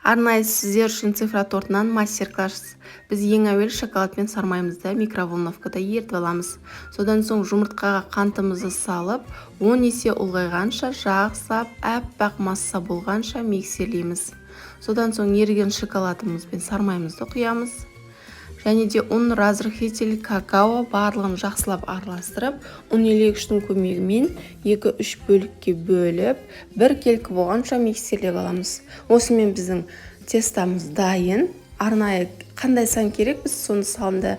Арнайы сіздер үшін цифра тортынан мастер-класс. Біз ең әуелі шоколад пен сармаймызды микроволновкада ерітіп аламыз. Содан соң жұмыртқаға қантымызды салып, 10 есе ұлғайғанша жақсылап, әппақ масса болғанша миксерлейміз. Содан соң еріген шоколадымыз бен сармаймызды құямыз. Және де ұн, разрыхитель, какао барлығын жақсылап араластырып, ұн елегіштің көмегімен 2-3 бөлікке бөліп, бір келкі болғанша миксерлеп аламыз. Осымен біздің тестамыз дайын. Арнайы қандай сан керек, біз соны салынды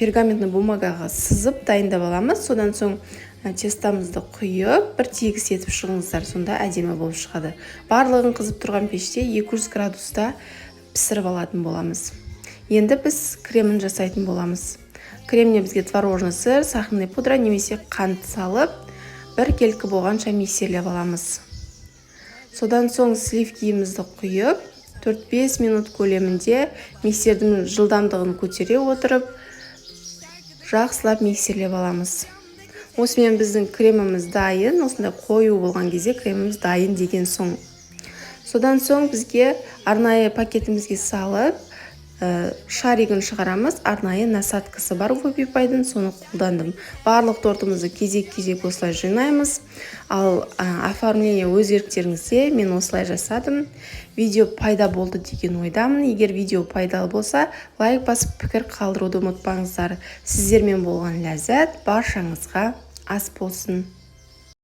пергаментный бумагаға сызып дайындап аламыз. Содан соң тестамызды құйып, бір тегіс етіп шығыңыздар, сонда әдемі болып шығады. Барлығын қызып тұрған пеште 200 градуста пісіріп алатын боламыз. Енді біз кремін жасайтын боламыз. Кремне бізге творожный сыр, сахарный пудра немесе қант салып, бір келкі болғанша миксерлеп аламыз. Содан соң сливкиімізді құйып, 4-5 минут көлемінде миксердің жылдамдығын көтере отырып, жақсылап миксерлеп аламыз. Осымен біздің креміміз дайын, осындай қою болған кезде креміміз дайын деген соң. Содан соң бізге арнайы пакетімізге салып, шаригін шығарамыз. Арнайы насадкасы бар Вобипайдың, соны қолдандым. Барлық тортымызды кезек-кезек осылай жинаймыз. Ал оформление өз еріктеріңізде, мен осылай жасадым. Видео пайда болды деген ойдамын. Егер видео пайдалы болса, лайк басып пікір қалдыруды ұмытпаңыздар. Сіздермен болған ләззат баршаңызға ас болсын.